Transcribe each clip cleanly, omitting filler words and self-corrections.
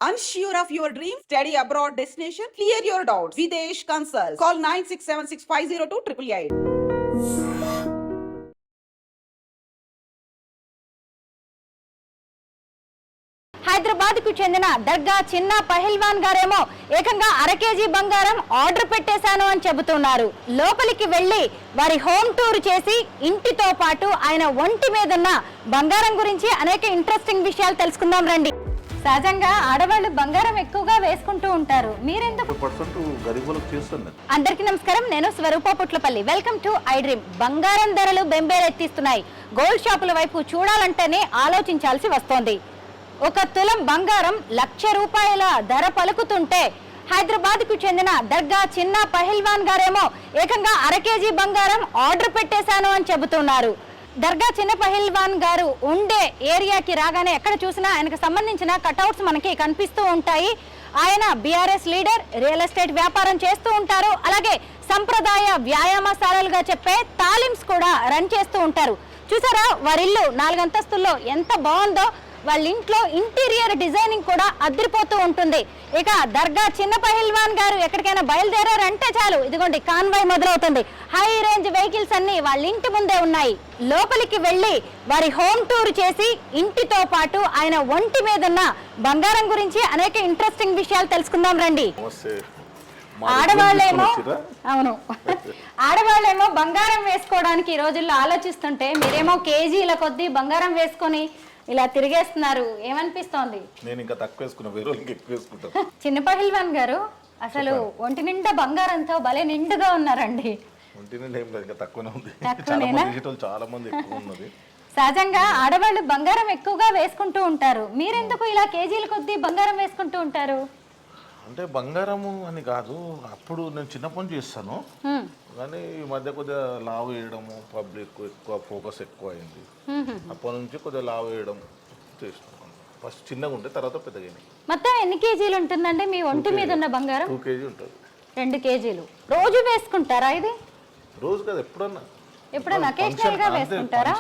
Unsure of your dream? Study abroad destination? Clear your doubts. Videsh Consult. Call 9676502888. Hyderabad కు చెందిన దర్గా చిన్న పహిల్వాన్ గారేమో ఏకంగా 1/2 కేజీ బంగారం ఆర్డర్ పెట్టేశాను అని చెబుతున్నారు. లోపలికి వెళ్లి వారి హోమ్ టూర్ చేసి ఇంటితో పాటు ఆయన ఒంటి మీదున్న బంగారం గురించి అనేక ఇంట్రెస్టింగ్ విషయాలు తెలుసుకుందాం రండి. సహజంగా ఆడవాళ్ళు బంగారం ఎక్కువగా వేసుకుంటూ ఉంటారు. మీరెందుకు? అందరికీ నమస్కారం, నేను Swarupa Putlapalli. Welcome to iDream. బంగారం ధరలు బెంబేలెత్తిస్తున్నాయి. గోల్డ్ షాపుల వైపు చూడాలంటేనే ఆలోచించాల్సి వస్తోంది. 1 తులం బంగారం 1,00,000 రూపాయల ధర పలుకుతుంటే హైదరాబాద్ కు చెందిన దర్గా చిన్న పహిల్వాన్ గారేమో ఏకంగా 1/2 కేజీ బంగారం ఆర్డర్ పెట్టేశాను అని చెబుతున్నారు. దర్గా చిన్న పహిల్వాన్ గారు ఉండే ఏరియాకి రాగానే ఎక్కడ చూసినా ఆయనకు సంబంధించిన కటౌట్స్ మనకి కనిపిస్తూ ఉంటాయి. ఆయన బీఆర్ఎస్ లీడర్, రియల్ ఎస్టేట్ వ్యాపారం చేస్తూ ఉంటారు. అలాగే సంప్రదాయ వ్యాయామశాలలుగా చెప్పే తాలిమ్స్ కూడా రన్ చేస్తూ ఉంటారు. చూసారా వారిల్లు 4 అంతస్తుల్లో ఎంత బాగుందో. వాళ్ళ ఇంట్లో ఇంటీరియర్ డిజైనింగ్ కూడా అదిరిపోతూ ఉంటుంది. ఇక దర్గా చిన్న పహిల్వాన్ గారు ఎక్కడికైనా బయలుదేరారంటే చాలు, ఇదిగోండి కాన్వాయ్ మొదలవుతుంది. హై రేంజ్ వెహికల్స్ అన్ని వాళ్ళ ఇంటి ముందే ఉన్నాయి. లోపలికి వెళ్లి వారి హోమ్ టూర్ చేసి ఇంటితో పాటు ఆయన ఒంటి మీదున్న బంగారం గురించి అనేక ఇంట్రెస్టింగ్ విషయాలు తెలుసుకుందాం రండి. ఆడవాళ్ళేమో బంగారం వేసుకోవడానికి ఈ రోజుల్లో ఆలోచిస్తుంటే మీరేమో కేజీల కొద్దీ బంగారం వేసుకొని ఇలా తిరిగేస్తున్నారు. ఏమనిపిస్తోంది? నేను ఇంకా తక్కువ వేసుకున్నా, వేరే వాళ్ళకి ఎక్కువ వేసుకుంటా. చిన్న పహిల్వాన్ గారు అసలు ఒంటి నిండా బంగారంతో భలే నిండుగా ఉన్నారండి. ఒంటి నిండా ఏం లేదు, ఇంకా తక్కువనే ఉంది. చాలా మంది ఎక్కువ ఉన్నది. సహజంగా ఆడవాళ్ళు బంగారం ఎక్కువగా వేసుకుంటూ ఉంటారు. మీరెందుకు ఇలా కేజీల కొద్దీ బంగారం వేసుకుంటూ ఉంటారు? అంటే బంగారము అని కాదు, అప్పుడు నేను చిన్నప్పటి నుంచి చేస్తాను, కానీ ఈ మధ్య కొద్దిగా లావు వేయడము, పబ్లిక్ ఎక్కువ ఫోకస్ ఎక్కువ అయింది. అప్పటి నుంచి కొద్దిగా లావు వేయడం చేస్తున్నాను. ఫస్ట్ చిన్నగా ఉంటే తర్వాత పెద్దగా. మొత్తం ఎన్ని కేజీలు ఉంటుందండి మీ ఒంటి మీద ఉన్న బంగారం? 2 కేజీ ఉంటుంది. 2 కేజీలు రోజు వేసుకుంటారా? ఇది రోజు కాదు, ఎప్పుడన్నా అకేషనల్ గా వేసుకుంటారా?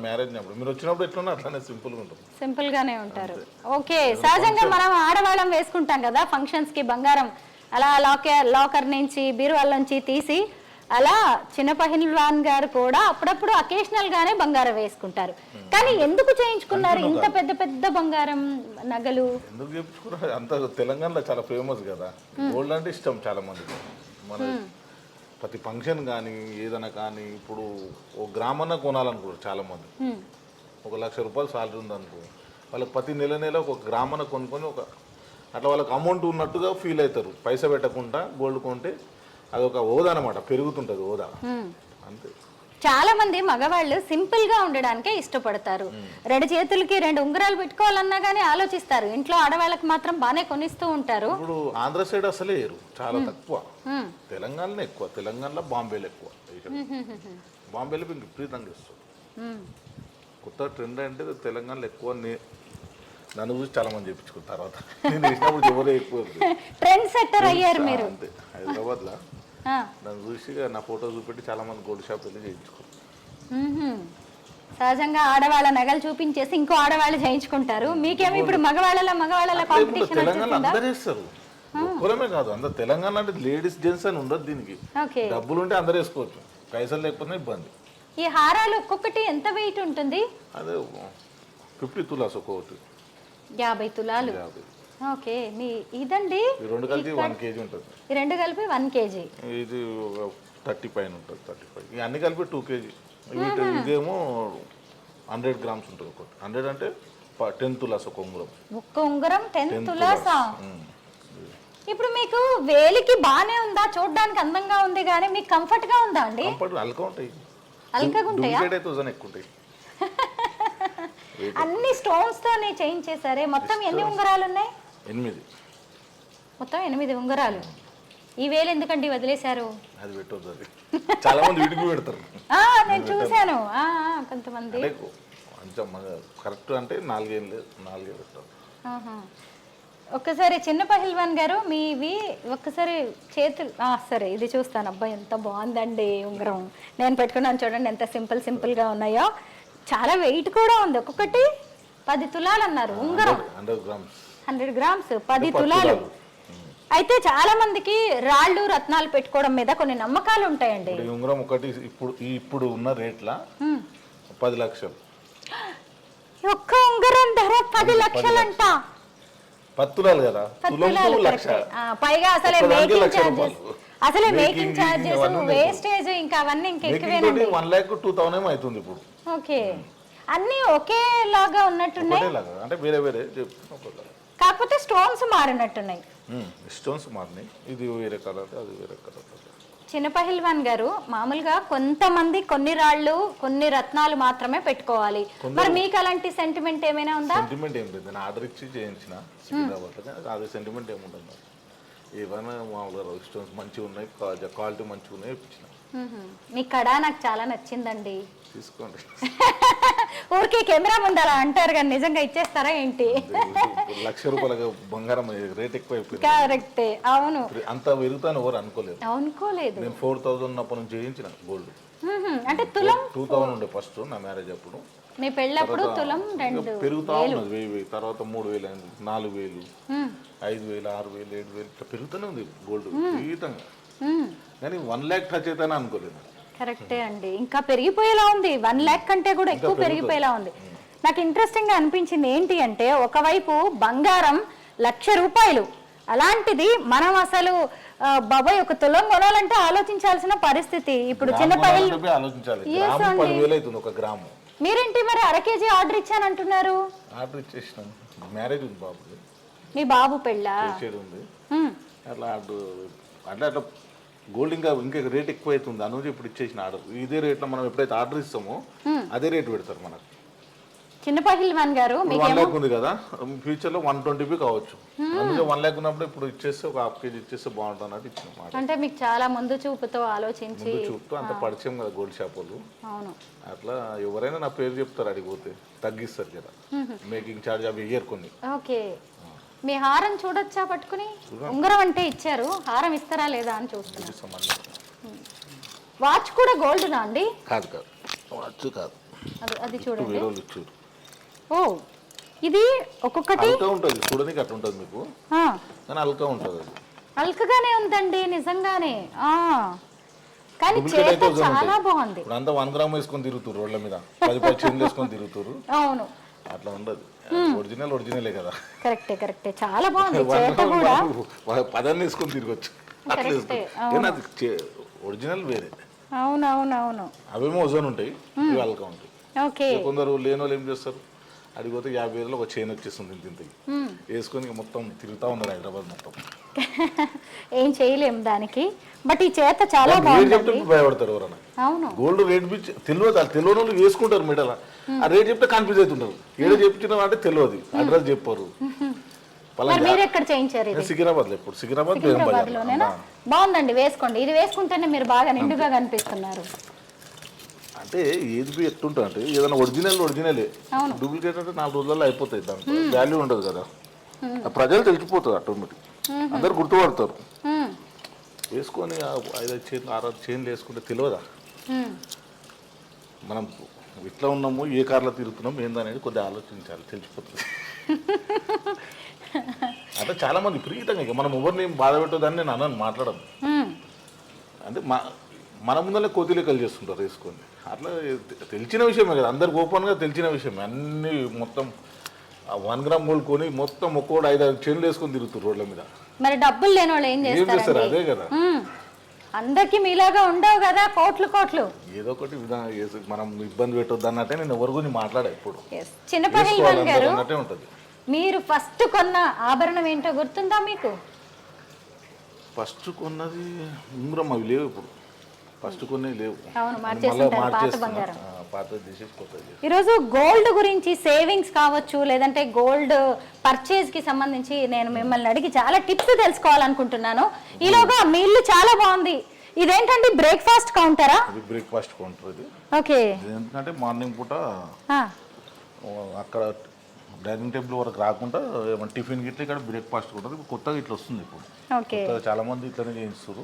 మ్యారేజ్ మీరు వచ్చినప్పుడు ఎట్లా అట్లానే సింపుల్ గా ఉంటుంది. సింపుల్ గానే ఉంటారు. ఓకే. సహజంగా మనం ఆడవాళ్ళం వేసుకుంటాం కదా ఫంక్షన్స్ కి బంగారం, అలా లాకర్ నుంచి బీరువాల నుంచి తీసి అలా చిన్న పహిల్వాన్ గారు కూడా అప్పుడప్పుడు అకేషనల్ గానే బంగారం వేసుకుంటారు. కానీ ఎందుకు చేయించుకున్నారు ఇంత పెద్ద పెద్ద బంగారం నగలు? ఎందుకు చేయించుకున్నారు? అంత తెలంగాణలో చాలా ఫేమస్ కదా గోల్డ్ అంటే, ఇష్టం చాలా మందికి. మన ప్రతి ఫంక్షన్ కానీ ఏదైనా కానీ, ఇప్పుడు ఒక గ్రామన్నా కొనాలనుకోరు చాలా మంది. 1,00,000 రూపాయలు సాలరీ ఉందనుకో, వాళ్ళకి ప్రతి నెల ఒక గ్రామన్నా కొనుక్కొని అట్లా వాళ్ళకి అమౌంట్ ఉన్నట్టుగా ఫీల్ అవుతారు. పైసా పెట్టకుండా గోల్డ్ కొంటే అదొక హోదా అనమాట, పెరుగుతుంటుంది హోదా, అంతే. చాలా మంది మగవాళ్ళు సింపుల్ గా ఉండడానికే ఇష్టపడతారు. 2 చేతులకి 2 ఉంగరాలు పెట్టుకోవాలన్నా గానీ ఆలోచిస్తారు. ఇంట్లో ఆడవాళ్ళకి మాత్రం బాగానే కొనిస్తూ ఉంటారు. ఇప్పుడు ఆంధ్ర సైడ్ అసలే చాలా తక్కువ, తెలంగాణలో ఎక్కువ. తెలంగాణలో బాంబేలో ఎక్కువ, బాంబేలో విపరీతంగా ఇస్తారు. కొత్త ట్రెండ్ అంటే తెలంగాణలో ఎక్కువ. నన్ను చూసి చాలా మంది చేయించుకున్న తర్వాత నేను వేసినప్పుడు ఎవరే ఎక్కువ ట్రెండ్ సెట్టర్ అయ్యారు మీరు. అంతే. హైదరాబాద్ లో నన్ను చూసి నా ఫోటో చూపెట్టి చాలా మంది గోల్డ్ షాప్ వెళ్ళి చేయించుకోరు. సహజంగా ఆడవాళ్ళ నగలు చూపించేసి ఇంకో ఆడవాళ్ళు చేయించుకుంటారు. మీకేమో ఇప్పుడు మగవాళ్ళ కాంపిటీషన్ తెలంగాణ అందరూ వేస్తారు. ఒక్కరమే కాదు, అందరు తెలంగాణ అంటే లేడీస్ జెంట్స్ అని ఉండదు. దీనికి డబ్బులు ఉంటే అందరు వేసుకోవచ్చు, పైసలు లేకపోతే ఇబ్బంది. ఈ హారాలు ఒక్కొక్కటి ఎంత వెయిట్ ఉంటుంది? అదే 50 తులాస్ ఒక్కొక్కటి. 50 తులాలు. ఓకే. మీ ఇదండి 2 కలిపి 1 కేజీ ఉంటుంది. 2 కలిపి 1 కేజీ. ఇది 30 పైన ఉంటుంది, 35. అన్ని కలిపి 2 కేజీ. ఇదేమో 100 గ్రామ్స్ ఉంటుంది ఒకటి. 100 అంటే 10 తులాస్ ఒక ఉంగరం. ఒక్క ఉంగరం 10 తులాసా? ఇప్పుడు మీకు వేలికి బానే ఉందా? చూడడానికి అందంగా ఉంది కానీ మీకు కంఫర్ట్ గా ఉందా అండి? కంఫర్ట్ అల్కా ఉంటాయి. అల్కాగా ఉంటాయా? ఎక్కువ ఉంటాయి. అన్ని స్టోన్స్ తోనే చేయించేసారే. మొత్తం ఎన్ని ఉంగరాలు ఉన్నాయి? 8. మొత్తం 8 ఉంగరాలు. ఈ వేలు ఎందుకండి వదిలేశారు? అది పెట్టొద్దు, అది చాలా మంది వీడికి పెడతారు. నేను చూశాను కొంతమంది. కరెక్ట్ అంటే 4 పెట్టారు. ఒక్కసారి చిన్న పహిల్వాన్ గారు మీవి ఒక్కసారి చేతులు సరే ఇది చూస్తాను. అబ్బాయి ఎంత బాగుందండి ఉంగరం. నేను పెట్టుకున్నాను చూడండి ఎంత సింపుల్ గా ఉన్నాయో. చాలా వెయిట్ కూడా ఉంది. ఒక్కొక్కటి 10 తులాలు అన్నారు ఉంగరం. 100 గ్రామ్స్. 100 గ్రామ్స్ 10 తులాలు. అయితే చాలా మందికి రాళ్ళు రత్నాలు పెట్టుకోవడం మీద కొన్ని నమ్మకాలు ఉంటాయండి. ఈ ఉంగరం ఒకటి ఇప్పుడు ఉన్న రేట్ల 10 లక్షలు. ఒక్క ఉంగరం ధర 10 లక్షలంట. 10 తులాలు కదా, తులంకు లక్ష. పైగా అసలే మేకింగ్ చార్జెస్, అసలే మేకింగ్ చార్జెస్, వేస్టేజ్, ఇంకా అవన్నీ ఇంకా ఎక్కువేనండి. 1,02,000 ఏమో అవుతుంది ఇప్పుడు. ఓకే, అన్ని ఒకేలాగా ఉన్నట్టున్నాయి, అంటే వేరే వేరే కాకపోతే స్టోన్స్ మారినట్టున్నాయి. స్టోన్స్ మారినాయి, ఇది వేరే కలర్, అది వేరే కలర్. చిన్న పహిల్వాన్ గారు, మామూలుగా కొంతమంది కొన్ని రాళ్ళు కొన్ని రత్నాలు మాత్రమే పెట్టుకోవాలి, మరి మీకు అలాంటి సెంటిమెంట్ ఏమైనా ఉందా? సెంటిమెంట్ ఏం లేదు, నేను ఆర్డర్ ఇచ్చి చేయించిన సికింద్రాబాద్. అది సెంటిమెంట్ ఏముంటుంది, ఏమైనా మామూలుగా స్టోన్స్ మంచిగా ఉన్నాయి, క్వాలిటీ మంచిగా ఉన్నాయి ఇచ్చిన. మీ కడ నాకు చాలా నచ్చిందండి, తీసుకోండి. ఊరికే కెమెరా ముందర అంటారు కానీ నిజంగా ఇచ్చేస్తారా ఏంటి? ₹1,00,000 బంగారం రేట్ ఎక్కువ అయిపోయింది. కరెక్టే, అవును. అంత పెరుగుతాను ఎవరు అనుకోలేదు. నేను 4,000 ఉన్నప్పటి నుంచి చేయించిన గోల్డ్. అంటే తులం 2,000 ఉండే ఫస్ట్ నా మ్యారేజ్ అప్పుడు. మీ పెళ్ళప్పుడు తులం 2,000 పెరుగుతా ఉన్నది, 1,000, తర్వాత 3,000 అయింది, 4,000, 5,000, 6,000, 7,000 ఇట్లా పెరుగుతూనే ఉంది గోల్డ్ జీవితంగా. కానీ 1 lakh టచ్ అవుతానే అనుకోలేదు. కరెక్టే అండి, ఇంకా పెరిగిపోయేలా ఉంది, 1 lakh కంటే కూడా ఎక్కువ పెరిగిపోయేలా ఉంది. నాకు ఇంట్రెస్టింగ్ గా అనిపించింది ఏంటి అంటే, ఒకవైపు బంగారం ₹1,00,000, అలాంటిది మనం అసలు బాబాయ్ ఒక తులం కొనాలంటే ఆలోచించాల్సిన పరిస్థితి. ఇప్పుడు చిన్న గ్రాము. మీరేంటి మరి అర కేజీ ఆర్డర్ ఇచ్చానంటున్నారు? ఆర్డర్ ఇచ్చేసినాం, మ్యారేజ్ ఉంది బాబు. మీ బాబు పెళ్ళా? అట్లా అట్లా అట్లా గోల్డ్ ఇంకా రేట్ ఎక్కువ అవుతుంది అనుజు ఇప్పుడు ఇచ్చేసిన ఆర్డర్. ఇదే రేట్లో మనం ఎప్పుడైతే ఆర్డర్ ఇస్తామో అదే రేట్ పెడతారు మనకు. చిన్న పహిల్వాన్ గారు, 1 lakh ఉంది కదా, ఫ్యూచర్ లో 120 కావచ్చు. అందుకే 1 lakh ఉన్నప్పుడు ఇప్పుడు ఇచ్చేస్తే ఒక ½ కేజీ ఇచ్చేస్తే బాగుంటుంది అన్నట్టు ఇచ్చిన. అంటే మీకు చాలా ముందు చూపుతో ఆలోచించి, చూపుతూ అంత పరిచయం కదా గోల్డ్ షాప్ వాళ్ళు. అవును, అట్లా ఎవరైనా నా పేరు చెప్తారు, అడిగిపోతే తగ్గిస్తారు కదా, మేకింగ్ చార్జ్ అవి ఇయ్యరు కొన్ని. ఓకే, మీ హారం చూడొచ్చా పట్టుకుని? ఉంగరం అంటే ఇచ్చారు, హారం ఇస్తారా లేదా అని చూస్తున్నా. వాచ్ కూడా గోల్డ్నా అండి? కాదు కాదు, వాచ్ కాదు, అది చూడండి. ఓ, ఇది ఒక్కొక్కటి ఉంటుంది చూడడానికి అట్లా ఉంటుంది మీకు, కానీ అల్కా ఉంటుంది. అది అల్కగానే ఉందండి నిజంగానే, కానీ చేత చాలా బాగుంది. ఇప్పుడు అంతా 1 గ్రామ్ వేసుకొని తిరుగుతారు రోడ్ల మీద, 10 చైన్లు వేసుకొని తిరుగుతారు. అవును, అట్లా ఉండదు, ఒరిజినలే కదా. కరెక్టే, చాలా బాగుంది. చేత కూడా 10 వేసుకొని తిరగచ్చు, ఒరిజినల్ వేరే. అవునవునవును, అవేమో ఓజోన్ ఉంటాయి, ఇవి అల్కా ఉంటాయి. ఓకే, కొందరు లేని వాళ్ళు ఏం చేస్తారు, అడిగిపోతే 50,000 ఒక చైన్ వచ్చేస్తుంది, ఇంతకి వేసుకొని మొత్తం తిరుగుతా ఉన్నారు హైదరాబాద్ మొత్తం. ఏం చేయలేము దానికి, బట్ ఈ చేత చాలా బాగుంది. భయపడతారు ఎవరన్నా. అవును, గోల్డ్ రేట్ తెలియని వాళ్ళు వేసుకుంటారు మెడల, ఆ రేట్ చెప్తే కన్ఫ్యూజ్ అవుతుంటారు. ఏదో చెప్తున్నా అంటే తెలియదు, అడ్రస్ చెప్పారు. మీరు ఎక్కడ చేయించారు? సికింద్రాబాద్ లో. ఇప్పుడు సికింద్రాబాద్ లోనేనా? బాగుందండి, వేసుకోండి. ఇది వేసుకుంటేనే మీరు బాగా నిండుగా కనిపిస్తున్నారు. అంటే ఏది ఎట్టుంటుంది అంటే, ఏదైనా ఒరిజినలే, డూప్లికేట్ అంటే 4 రోజులలో అయిపోతాయి, దాంట్లో వాల్యూ ఉండదు కదా. ప్రజలు తెలిసిపోతుంది ఆటోమేటిక్, అందరు గుర్తుపడతారు. వేసుకొని 5 చైన్లు 6 చైన్లు వేసుకుంటే తెలియదా మనం ఇట్లా ఉన్నాము, ఏ కార్లో తిరుగుతున్నాము ఏందనేది కొద్దిగా ఆలోచించాలి, తెలిసిపోతుంది. అంటే చాలా మంది విపరీతంగా మనం ఎవరిని బాధ పెట్టదని నేను అన్నాను, మాట్లాడను. అంటే మన ముందరే కోతి లెక్కలు చేస్తుంటారు వేసుకొని. అట్లా తెలిసిన విషయమే కదా, అందరికి ఓపెన్గా తెలిసిన విషయమే. అన్ని మొత్తం 1 గ్రామ్ గోల్డ్ కొని మొత్తం ఒక్కోడు 5-6 చైన్లు వేసుకొని తిరుగుతారు రోడ్ల మీద. మరి డబ్బులు లేని వాళ్ళు ఏం చేస్తారు? అదే కదా, అందరికి మీలాగా ఉండవు కదా కోట్లు. ఏదో ఒకటి మనం ఇబ్బంది పెట్టొద్దు అన్నట్టే నేను ఎవరి గురించి మాట్లాడా ఇప్పుడు. చిన్న పహిల్వాన్ గారు, ఉంటుంది. మీరు ఫస్ట్ కొన్న ఆభరణం ఏంటో గుర్తుందా మీకు? ఫస్ట్ కొన్నది ఉంగరం, అవి లేవు ఇప్పుడు. ఫస్ట్ కొన్ని లేవు. అవును, మార్చేస్తుంటారు పాత బంగారం. పాత తీసేసిపోతాయి. ఈరోజు గోల్డ్ గురించి, సేవింగ్స్ కావచ్చు, లేదంటే గోల్డ్ పర్చేజ్ కి సంబంధించి నేను మిమ్మల్ని అడిగి చాలా టిప్స్ తెలుసుకోవాలనుకుంటున్నాను. ఈలోగా మీ ఇల్లు చాలా బాగుంది. ఇదేంటండి, బ్రేక్ఫాస్ట్ కౌంటరా? బ్రేక్ఫాస్ట్ కౌంటర్ ఇది. ఓకే, ఎందుకంటే మార్నింగ్ పూట అక్కడ డైనింగ్ టేబుల్ వరకు రాకుండా ఏమైనా టిఫిన్ గిట్ల ఇక్కడ బ్రేక్ఫాస్ట్ ఉంటుంది. కొత్తగా ఇట్లా వస్తుంది ఇప్పుడు. చాలా మంది ఇట్లనే చేయిస్తారు,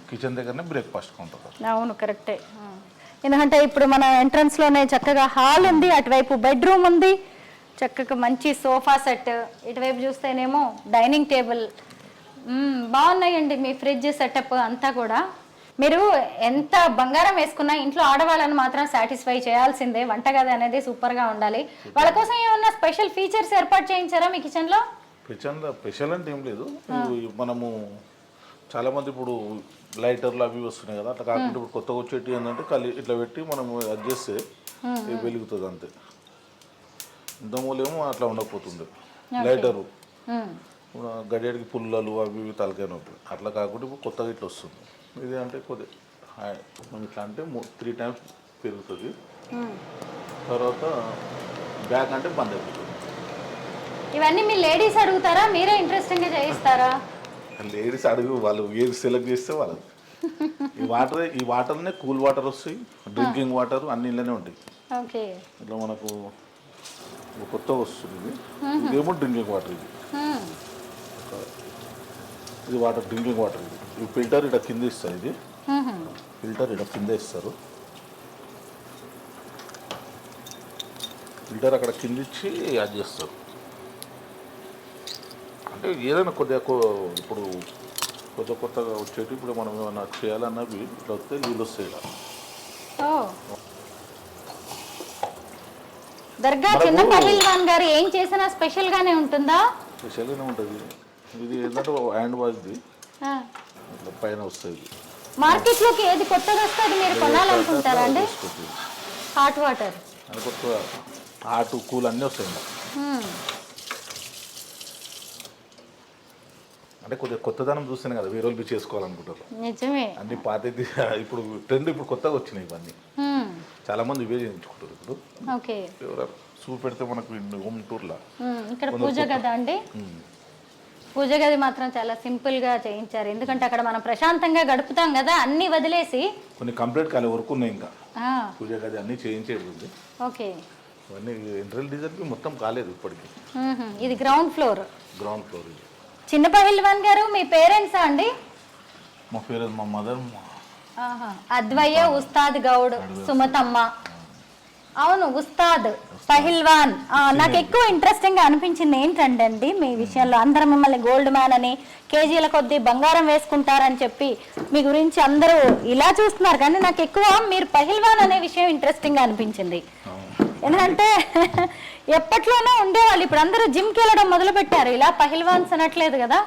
కిచెన్ దగ్గరనే బ్రేక్ఫాస్ట్ కౌంటర్. అవును, కరెక్టే. ఎందుకంటే ఇప్పుడు మన ఎంట్రన్స్ లోనే చక్కగా హాల్ ఉంది, అటువైపు బెడ్రూమ్ ఉంది, చక్కగా మంచి సోఫా సెట్, ఇటువైపు చూస్తేనేమో డైనింగ్ టేబుల్. బాగున్నాయండి మీ ఫ్రిడ్జ్ సెటప్ అంతా కూడా. మీరు ఎంత బంగారం వేసుకున్నా ఇంట్లో ఆడవాళ్ళని మాత్రం సాటిస్ఫై చేయాల్సిందే. వంటగది అనేది సూపర్గా ఉండాలి. వాళ్ళ కోసం ఏమన్నా స్పెషల్ ఫీచర్స్ ఏర్పాటు చేయించారా మీ కిచెన్లో? స్పెషల్ అంటే ఏం లేదు. మనము చాలా మంది ఇప్పుడు లైటర్లు అవి వస్తున్నాయి కదా, అట్లా కాకుండా ఇప్పుడు కొత్తగా వచ్చేటి ఏంటంటే ఇట్లా పెట్టి మనం అడ్జస్ట్ చేస్తే వెలుగుతుంది అంతే. ఇంతమూలేమో అట్లా ఉండకపోతుంది లైటరు. గడియాడికి పుల్లలు అవి ఇవి తలకాయ నొప్పి, అట్లా కాకుండా ఇప్పుడు కొత్తగా ఇట్లా వస్తుంది. ఇది అంటే కొద్దిగా ఇట్లా అంటే 3 times పెరుగుతుంది. తర్వాత బ్యాక్ అంటే బంద్ అయిపోతుంది. ఇవన్నీ మీ లేడీస్ అడుగుతారా, మీరే ఇంట్రెస్టింగ్గా చేయిస్తారా? లేడీస్ అడుగు, వాళ్ళు ఏది సెలెక్ట్ చేస్తే వాళ్ళు. ఈ వాటర్నే కూల్ వాటర్ వస్తాయి, డ్రింకింగ్ వాటర్ అన్ని ఇళ్ళనే ఉంటాయి. ఓకే, ఇట్లా మనకు కొత్తగా వస్తుంది. ఇదేమో డ్రింకింగ్ వాటర్. ఇది వాటర్, డ్రింకింగ్ వాటర్. ఈ ఫిల్టర్ ఇక్కడ కింద ఇస్తారు. ఇది ఫిల్టర్ ఇక్కడ కింద ఇస్తారు. ఫిల్టర్ అక్కడ కింద ఇచ్చి యాడ్ చేస్తారు. అంటే ఏదైనా కొద్దిగా ఇప్పుడు కొత్తగా వచ్చేటి ఇప్పుడు మనం ఏమైనా చేయాలన్నవి ఇట్లా వస్తే నీళ్ళు వస్తాయి. ఇలా దర్గా చిన్న పహిల్వాన్ గారు ఏం చేసినా స్పెషల్ గానే ఉంటుందా? స్పెషల్గానే ఉంటుంది. ఇది ఏంటంటే హ్యాండ్ వాష్ది పైన వస్తుంది. మార్కెట్ లోకి ఏది కొత్తగా వస్తుంది మీరు కొనాలనుకుంటారా అండి? హాట్ వాటర్ అది కొత్తగా హాట్ కూల్ అన్నీ వస్తాయి. అంటే కొద్దిగా కొత్తదనం చూస్తేనే కదా వేరే వాళ్ళు చేసుకోవాలనుకుంటారు. నిజమే. అన్ని పాతది ఇప్పుడు ట్రెండ్ ఇప్పుడు కొత్తగా వచ్చినాయి ఇవన్నీ. చాలా మంది ఇవే చేయించుకుంటారు ఇప్పుడు. ఓకే, ఎవరు చూపెడితే మనకు హోమ్ టూర్లా. ఇక్కడ పూజ గది అండి. పూజ గది మాత్రం చాలా సింపుల్ గా చేయించారు. ఎందుకంటే అక్కడ మనం ప్రశాంతంగా గడుపుతాం కదా, అన్ని వదిలేసి. కొన్ని కంప్లీట్ కాలే వర్క్ ఉన్నాయి ఇంకా. పూజ గది అన్ని చేయించేది ఉంది. ఓకే, ఇవన్నీ ఇంటీరియర్ డిజైన్ మొత్తం కాలేదు ఇప్పటికి. ఇది గ్రౌండ్ ఫ్లోర్. Ground floor. చిన్న పహిల్వాన్ గారు మీ పేరెంట్సా అండి? మా పేరెంట్స్, మా మదర్ అద్వయ్య, ఉస్తాద్ గౌడ్, సుమతమ్మ. అవును, ఉస్తాద్ పహిల్వాన్. నాకు ఎక్కువ ఇంట్రెస్టింగ్ గా అనిపించింది ఏంటంటే మీ విషయంలో అందరూ మిమ్మల్ని గోల్డ్ మ్యాన్ అని, కేజీల కొద్దీ బంగారం వేసుకుంటారని చెప్పి మీ గురించి అందరూ ఇలా చూస్తున్నారు. కానీ నాకు ఎక్కువ మీరు పహిల్వాన్ అనే విషయం ఇంట్రెస్టింగ్ గా అనిపించింది. ఎందుకంటే ఎప్పట్లోనో ఉండేవాళ్ళు, ఇప్పుడు అందరూ జిమ్కి వెళ్ళడం మొదలు పెట్టారు. ఇలా పహిల్వాన్స్ అనట్లేదు కదా.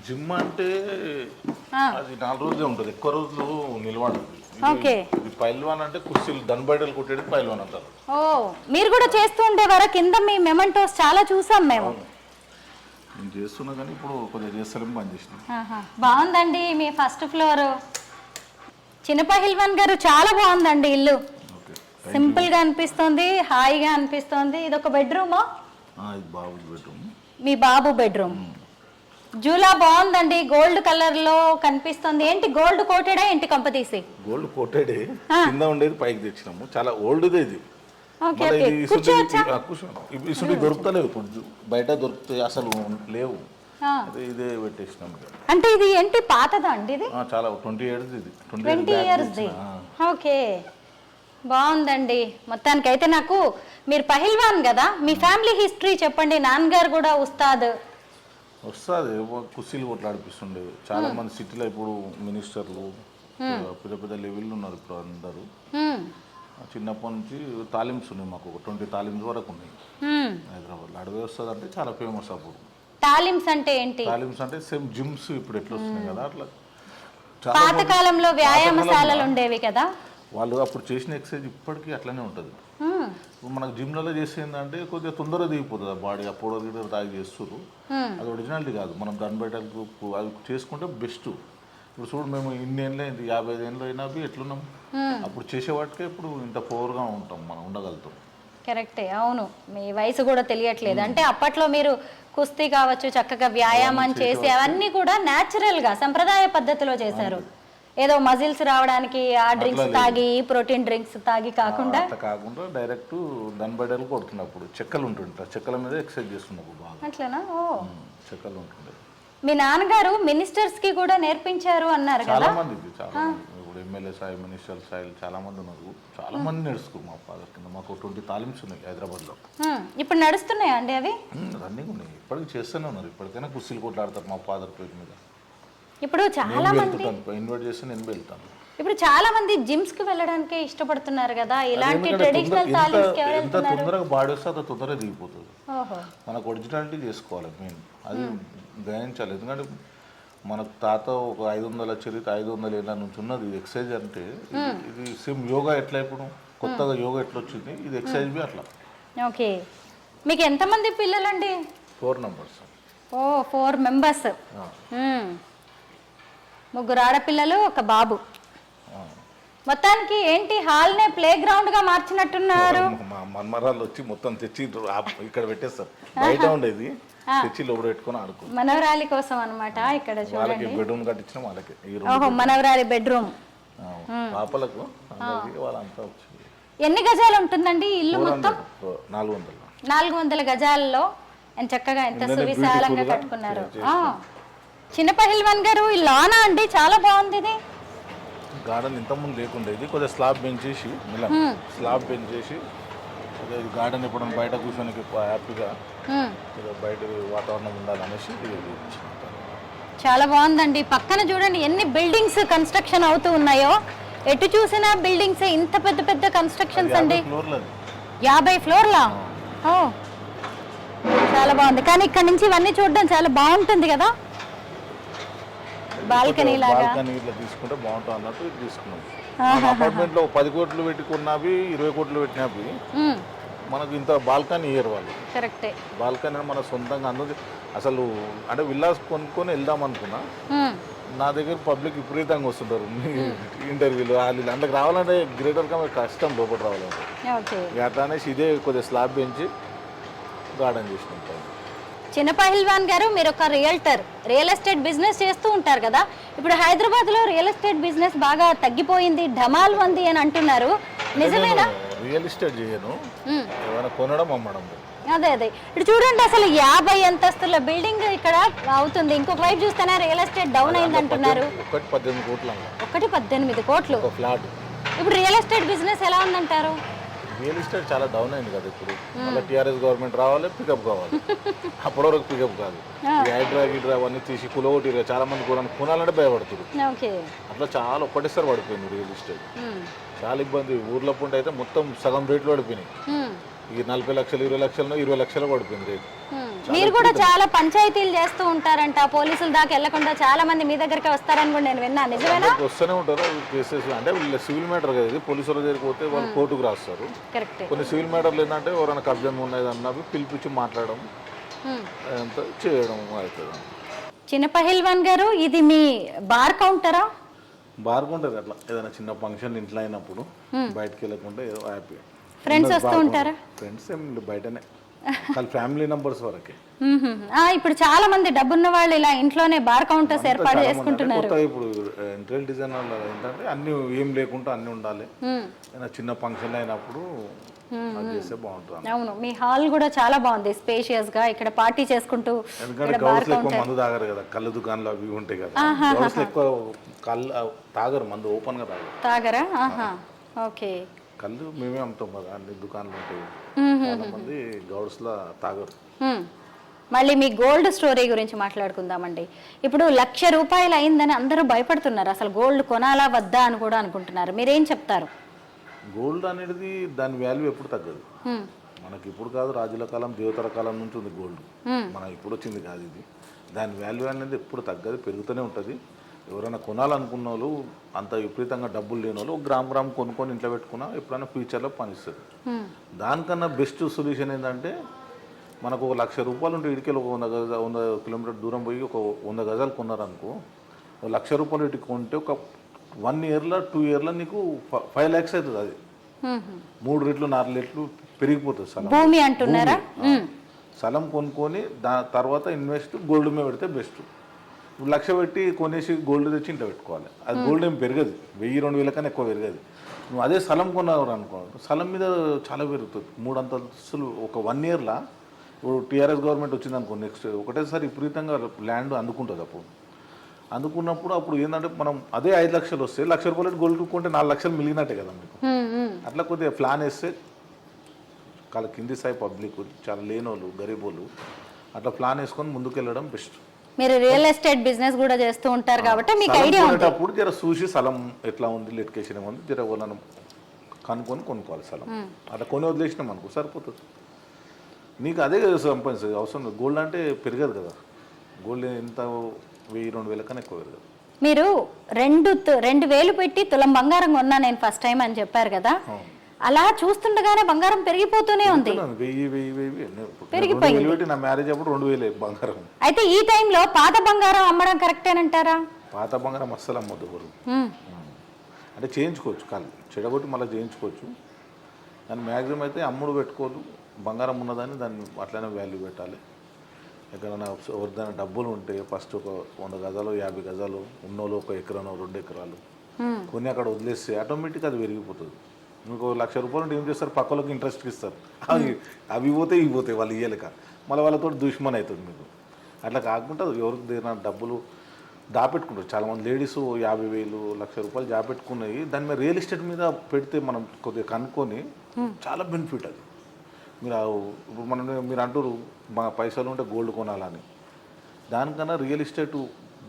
జిమ్ అంటే అది 4 రోజులే ఉంటుంది, ఎక్కువ రోజులు నిలబడదు. ఓకే, పైల్వాన్ అంటే కుర్చీలు దన్బైడలు కొట్టేది పైల్వాన్ అంటారు. ఓ, మీరు కూడా చేస్తూ ఉండేవారా? కింద మీ మెమెంటోస్ చాలా చూసాం మేము. నేను చేస్తున్నా కానీ ఇప్పుడు కొద్దిగా చేస్తారని బంద్ చేసిన. బాగుందండి మీ ఫస్ట్ ఫ్లోర్. చిన్న పహిల్వాన్ గారు చాలా బాగుందండి ఇల్లు. సింపుల్ గా అనిపిస్తుంది, హాయిగా అనిపిస్తుంది. ఇది ఒక బెడ్రూమా? ఇది బాబు బెడ్రూమ్. మీ బాబు బెడ్రూమ్. జూలా బాగుందండి, గోల్డ్ కలర్ లో కనిపిస్తుంది. ఏంటి గోల్డ్ కోటెడా ఏంటి కంపతీసి? గోల్డ్ కోటెడే, కింద ఉండేది పైకి తెచ్చినాము. చాలా ఓల్డ్దే ఇది. ఇసుడి దొరుకుతలేవు ఇప్పుడు, బయట దొరుకుతాయి అసలు లేవు. ఇదే పెట్టేసినాం. అంటే ఇది ఏంటి పాతదా అండి? ఇది చాలా 20 years. ఇది 20 years. ఓకే, బాగుందండి. మొత్తానికి అయితే నాకు మీరు పహిల్వాన్ కదా, మీ ఫ్యామిలీ హిస్టరీ చెప్పండి. నాన్నగారు కూడా ఉస్తాద్. వస్తుంది, కుర్చీలు కొట్లాడిపిస్తుండేవి. చాలా మంది సిటీలో ఇప్పుడు మినిస్టర్లు పెద్ద పెద్ద లెవెల్ ఉన్నారు ఇప్పుడు అందరూ. చిన్నప్పటి నుంచి తాలిమ్స్ ఉన్నాయి మాకు, 20 తాలిమ్స్ వరకు ఉన్నాయి హైదరాబాద్లో. అడవి వస్తుంది అంటే చాలా ఫేమస్. అప్పుడు తాలిమ్స్ అంటే ఏంటి? తాలిమ్స్ అంటే సేమ్ జిమ్స్ ఇప్పుడు ఎట్లా వస్తున్నాయి కదా, అట్లా పాతకాలంలో వ్యాయామశాలలు ఉండేవి కదా. వాళ్ళు అప్పుడు చేసిన ఎక్సర్సైజ్ ఇప్పటికీ అట్లనే ఉంటుంది. ఇప్పుడు మనకు జిమ్లలో చేస్తే ఏంటంటే కొద్దిగా తొందరగా దిగిపోతుంది ఆ బాడీ. ఆ పౌడర్ గిడర్ తాగి చేస్తారు, అది ఒరిజినాలిటీ కాదు. మనం దాని బయట అది చేసుకుంటే బెస్ట్. ఇప్పుడు చూడు, మేము ఇన్ని ఏళ్ళు అయింది, 55 ఏళ్ళు అయినా ఎట్లున్నాం. అప్పుడు చేసేవాటికే ఇప్పుడు ఇంత పవర్గా ఉంటాం, మనం ఉండగలుగుతాం. కరెక్టే, అవును. మీ వయసు కూడా తెలియట్లేదు. అంటే అప్పట్లో మీరు కుస్తీ కావచ్చు, చక్కగా వ్యాయామం చేసి అవన్నీ కూడా న్యాచురల్ గా సంప్రదాయ పద్ధతిలో చేశారు. ఏదో మజిల్స్ రావడానికి ఆ డ్రింక్స్ తాగి, ప్రోటీన్ డ్రింక్స్ తాగి కాకుండా డైరెక్ట్ దన్బైడలు కొడుతున్నప్పుడు చెక్కలు ఉంటుంటాయి, చెక్కల మీద ఎక్సర్సైజ్ చేస్తున్నప్పుడు బాగా. అట్లనా? ఓ, చెక్కలు ఉంటుండే. మీ నాన్నగారు మినిస్టర్స్ కి కూడా నేర్పించారు అన్నారు కదా. చాలా మంది ఇప్పుడు ఎమ్మెల్యే స్థాయి, మినిస్టర్ స్థాయి చాలామంది ఉన్నారు. చాలామంది నడుచుకున్నారు మా ఫాదర్ కింద. మాకు 20 తాలిమ్స్ ఉన్నాయి హైదరాబాద్లో. ఇప్పుడు నడుస్తున్నాయా అండి అవి? రన్నింగ్ ఉన్నాయి, ఇప్పటికి చేస్తూనే ఉన్నారు. ఇప్పటికైనా కుస్తీలు కొట్లాడతారు మా ఫాదర్ పేరు మీద. ఇప్పుడు చాలా మంది ఇన్వైట్ చేస్తే నేను వెళ్తాను. ఇప్పుడు చాలా మంది జిమ్స్ కి వెళ్ళడానికే ఇష్టపడుతున్నారు కదా, ఇలాంటి ట్రెడిషనల్ తాలిమ్స్ కి ఎవరు ఎంత వెళ్తున్నారు? తొందరగా బాడీ వస్తే అంత తొందరగా దిగిపోతుంది. ఓహో, మనకు ఒరిజినాలిటీ చేసుకోవాలి మెయిన్, అది గ్రహించాలి. ఎందుకంటే మనకు తాత ఒక 500 చరిత్ర 500 ఏళ్ళ నుంచి ఉన్నది ఎక్సర్సైజ్. అంటే ఇది సేమ్ యోగా ఎట్లా ఇప్పుడు కొత్తగా యోగా ఎట్లా వచ్చింది, ఇది ఎక్సర్సైజ్ బి అట్లా. ఓకే. మీకు ఎంతమంది పిల్లలండి? 4 నంబర్స్. ఓ 4 మెంబర్స్. 3 ఆడపిల్లలు, 1 బాబు. మొత్తానికి ఏంటి హాల్నే ప్లే గ్రౌండ్ గా మార్చినట్టున్నారు. మా మన్మరాళ్ళు వచ్చి మొత్తం తెచ్చి ఇక్కడ పెట్టేస్తారు. బయట ఉండేది తెచ్చి లోపల పెట్టుకొని ఆడుకో. మనవరాలి కోసం అన్నమాట. ఇక్కడ వాళ్ళకి చూడండి. బెడ్రూమ్ కట్టించిన వాళ్ళకి. ఓహో, మనవరాలి బెడ్రూమ్. పాపలకు వాళ్ళంతా వచ్చి. ఎన్ని గజాలు ఉంటుందండి ఇల్లు మొత్తం? 400. 400 గజాలలో ఎంత చక్కగా, ఎంత సువిశాలంగా కట్టుకున్నారు. చిన్న పహిల్వాన్ గారు, ఈ లానా అండి చాలా బాగుంది. ఇది గార్డెన్ ఇంతకుముందు లేకుండేది, కొద్దిగా స్లాబ్ పెంచేసి స్లాబ్ పెంచేసి గార్డెన్ ఎప్పుడైనా బయట కూర్చొని హ్యాపీగా బయట వాతావరణం ఉండాలనేసి చాలా బాగుందండి. పక్కన చూడండి ఎన్ని బిల్డింగ్స్ కన్స్ట్రక్షన్ అవుతూ ఉన్నాయో. ఎటు చూసినా బిల్డింగ్స్, ఇంత పెద్ద పెద్ద కన్స్ట్రక్షన్స్ అండి. 50 ఫ్లోర్లా? ఓ, చాలా బాగుంది. కానీ ఇక్కడ నుంచి ఇవన్నీ చూడడం చాలా బాగుంటుంది కదా, బాల్కనీ లాగా. బాల్కనీ ఇట్లా తీసుకుంటే బాగుంటుంది అన్నట్టు ఇది తీసుకున్నాం. అపార్ట్మెంట్ లో 10 కోట్లు పెట్టుకున్నవి, 20 కోట్లు పెట్టినవి మనకు ఇంత బాల్కనీ ఇయ్యరు వాళ్ళు. కరెక్టే. బాల్కనీ మన సొంతంగా అందుకు అసలు అంటే విల్లాస్ కొనుక్కొని వెళ్దాం అనుకున్నా. నా దగ్గర పబ్లిక్ విపరీతంగా వస్తుంటారు ఇంటర్వ్యూలు వాళ్ళు. అందుకు రావాలంటే గ్రేటర్ గా కష్టం లోపల రావాలంటే. అట్లా అనేసి ఇదే కొద్దిగా స్లాబ్ పెంచి గార్డెన్ చేసుకుంటాం. చిన్న పహిల్వాన్ గారు, మీరు ఒక రియల్టర్, రియల్ ఎస్టేట్ బిజినెస్ చేస్తూ ఉంటారు కదా. ఇప్పుడు హైదరాబాద్ లో రియల్ ఎస్టేట్ బిజినెస్ బాగా తగ్గిపోయింది, ఢమాల్ ఉంది అని అంటున్నారు. నిజమేనా? రియల్ ఎస్టేట్ చేయను, ఏమైనా కొనడం అమ్మడం. అదే అదే. ఇప్పుడు చూడండి, అసలు 50 అంతస్తుల బిల్డింగ్ ఇక్కడ అవుతుంది. ఇంకొక వైపు చూస్తేనే రియల్ ఎస్టేట్ డౌన్ అయింది అంటున్నారు. 18 కోట్లు. 18 కోట్లు ఫ్లాట్. ఇప్పుడు రియల్ ఎస్టేట్ బిజినెస్ ఎలా ఉందంటారు? రియల్ ఎస్టేట్ చాలా డౌన్ అయింది కదా ఇప్పుడు. మళ్ళీ టీఆర్ఎస్ గవర్నమెంట్ రావాలి, పికప్ కావాలి. అప్పటి వరకు పికప్ కాదు. హైడ్రా గిడ్రా అవన్నీ తీసి కులగొట్టి చాలా మంది కూడా కొనాలంటే భయపడుతుంది. అట్లా చాలా ఒక్కటేసారి పడిపోయింది రియల్ ఎస్టేట్. చాలా ఇబ్బంది. ఊర్లో పుంట అయితే మొత్తం సగం రేట్లు పడిపోయినాయి. ఈ 40 లక్షలు 20 లక్షలు 20 లక్షలు పడిపోయింది రేటు. మీరు కూడా చాలా పంచాయతీలు చేస్తూ ఉంటారంట, పోలీసుల దాకా వెళ్లకుండా చాలా మంది మీ దగ్గరికి వస్తారని కూడా నేను విన్నా. నిజమేనా? వస్తూనే ఉంటారు కేసెస్. అంటే వీళ్ళ సివిల్ మ్యాటర్ కదా ఇది. పోలీసుల దగ్గరికి పోతే వాళ్ళు కోర్టుకు రాస్తారు. కొన్ని సివిల్ మ్యాటర్లు ఏంటంటే ఎవరైనా కబ్జం ఉన్నది అన్నవి పిలిపించి మాట్లాడడం అంతా చేయడం అవుతుంది. చిన్న పహిల్వాన్ గారు, ఇది మీ బార్ కౌంటరా? బార్ కౌంటర్ అట్లా ఏదైనా చిన్న ఫంక్షన్ ఇంట్లో అయినప్పుడు బయటకు వెళ్ళకుండా ఏదో హ్యాపీ. ఫ్రెండ్స్ వస్తూ ఉంటారా? ఫ్రెండ్స్ ఏం బయటనే, ఫ్యామిలీ నంబర్స్ వరకే. ఇప్పుడు చాలా మంది డబ్బున్న వాళ్ళు ఇలా ఇంట్లోనే బార్ కౌంటర్స్ ఏర్పాటు చేసుకుంటున్నారు. ఇప్పుడు ఇంటీరియర్ డిజైన్ ఏంటంటే అన్ని ఏం లేకుండా అన్ని ఉండాలి. చిన్న ఫంక్షన్ అయినప్పుడు చేస్తే బాగుంటుంది. అవును, మీ హాల్ కూడా చాలా బాగుంది, స్పేషియస్ గా. ఇక్కడ పార్టీ చేసుకుంటూ. ఎందుకంటే గౌడ్స్ ఎక్కువ మందు తాగరు కదా, కళ్ళు దుకాణాలు అవి ఉంటాయి కదా. గౌడ్స్ ఎక్కువ కళ్ళు తాగరు, మందు ఓపెన్ గా తాగరా? ఓకే. కళ్ళు మేమే అమ్ముతాం కదా, అన్ని దుకాణాలు ఉంటాయి. చాలా మంది గౌడ్స్ లా తాగరు. మళ్ళీ మీ గోల్డ్ స్టోరీ గురించి మాట్లాడుకుందామండి. ఇప్పుడు 1,00,000 రూపాయలు అయిందని అందరూ భయపడుతున్నారు. అసలు గోల్డ్ కొనాలా వద్దా అని కూడా అనుకుంటున్నారు. మీరేం చెప్తారు? గోల్డ్ అనేది దాని వాల్యూ ఎప్పుడు తగ్గదు. మనకి ఇప్పుడు కాదు, రాజుల కాలం దేవతల కాలం నుంచి ఉంది గోల్డ్. మనం ఇప్పుడు వచ్చింది కాదు ఇది. దాని వాల్యూ అనేది ఎప్పుడు తగ్గదు, పెరుగుతూనే ఉంటుంది. ఎవరైనా కొనాలనుకున్న వాళ్ళు, అంత విపరీతంగా డబ్బులు లేని వాళ్ళు గ్రామ్ కొనుక్కొని ఇంట్లో పెట్టుకున్నా ఎప్పుడైనా ఫ్యూచర్లో పనిస్తుంది. దానికన్నా బెస్ట్ సొల్యూషన్ ఏంటంటే, మనకు 1,00,000 రూపాయలు ఉంటే ఇటుకెళ్ళి ఒక 100 కిలోమీటర్ దూరం పోయి ఒక 100 గజాలు కొన్నారనుకో, 1,00,000 రూపాయలు ఇటు కొంటే ఒక 1 ఇయర్లో 2 ఇయర్లో నీకు 5 lakhs అవుతుంది. అది 3 రెట్లు 4 రెట్లు పెరిగిపోతుంది. స్థలం భూమి అంటున్నారా? స్థలం కొనుక్కొని తర్వాత ఇన్వెస్ట్ గోల్డ్ మీద పెడితే బెస్ట్. 1,00,000 పెట్టి కొనేసి గోల్డ్ తెచ్చి ఇంట్లో పెట్టుకోవాలి. అది గోల్డ్ ఏం పెరగదు, 1000-2000 కన్నా ఎక్కువ పెరగదు. నువ్వు అదే స్థలం కొన్నావు అనుకో, స్థలం మీద చాలా పెరుగుతుంది. 3 అంతస్తులు ఒక 1 ఇయర్లో. ఇప్పుడు టీఆర్ఎస్ గవర్నమెంట్ వచ్చింది అనుకో, నెక్స్ట్ ఒకటేసారి విపరీతంగా ల్యాండ్ అందుకుంటుంది. అప్పుడు అందుకున్నప్పుడు అప్పుడు ఏంటంటే మనం అదే 5 లక్షలు వస్తే 1 లక్ష రూపాయలు గోల్డ్ కొనుక్కుంటే 4 లక్షలు మిగిలినట్టే కదా మీకు. అట్లా కొద్దిగా ప్లాన్ వేస్తే చాలా కింది స్థాయి పబ్లిక్, చాలా లేనోళ్ళు, గరీబోళ్ళు అట్లా ప్లాన్ వేసుకొని ముందుకు వెళ్ళడం బెస్ట్. మీరు రియల్ ఎస్టేట్ బిజినెస్ కూడా చేస్తూ ఉంటారు కాబట్టి మీకు ఐడియా ఉంది. అప్పుడు జర చూసి స్థలం ఎట్లా ఉంది, లిటికేషన్ ఏముంది, జర వాళ్ళను కనుక్కొని కొనుక్కోవాలి స్థలం. అట్లా కొని వదిలేసినాం అనుకో సరిపోతుంది. నీకు అదే సంపాదించదు అవసరం లేదు. గోల్డ్ అంటే పెరగదు కదా, గోల్డ్ ఎంత 1000-2000 కన్నా ఎక్కువ పెరగదు. మీరు 2,000 పెట్టి తులం బంగారం కొన్నా నేను ఫస్ట్ టైం అని చెప్పారు కదా, అలా చూస్తుండగానే బంగారం పెరిగిపోతూనే ఉంది. 1000 పెరిగిపోయింది. నా మ్యారేజ్ అప్పుడు 2000 బంగారం. అయితే ఈ టైంలో పాత బంగారం అమ్మడం కరెక్టేనంటారా? పాత బంగారం అస్సలు అమ్మద్దు ఎవరు. అంటే చేయించుకోవచ్చు, కాదు చెడగొట్టి మళ్ళీ చేయించుకోవచ్చు. దాన్ని మ్యాక్సిమం అయితే అమ్ముడు పెట్టుకోదు. బంగారం ఉన్నదాన్ని దాన్ని అట్లనే వాల్యూ పెట్టాలి. ఎక్కడైనా ఎవరిదైనా డబ్బులు ఉంటే ఫస్ట్ ఒక 100 గజాలు 50 గజాలు ఉన్నోళ్ళు 1 ఎకరానో 2 ఎకరాలు కొన్ని అక్కడ వదిలేస్తే ఆటోమేటిక్గా అది పెరిగిపోతుంది. మీకు 1 లక్ష రూపాయలు ఉంటే ఏం చేస్తారు, పక్కలోకి ఇంట్రెస్ట్కి ఇస్తారు. అవి పోతే ఇవి పోతాయి, వాళ్ళు ఇయ్యలేక మళ్ళీ వాళ్ళతో దుష్మన్ అవుతుంది మీకు. అట్లా కాకుండా ఎవరికి దేని డబ్బులు దాపెట్టుకుంటారు. చాలామంది లేడీస్ 50,000 1 లక్ష రూపాయలు దాపెట్టుకున్నాయి. దాని మీద రియల్ ఎస్టేట్ మీద పెడితే మనం కొద్దిగా కనుక్కొని చాలా బెనిఫిట్ అది. మీరు ఇప్పుడు మీరు అంటారు మా పైసలు ఉంటే గోల్డ్ కొనాలని, దానికన్నా రియల్ ఎస్టేట్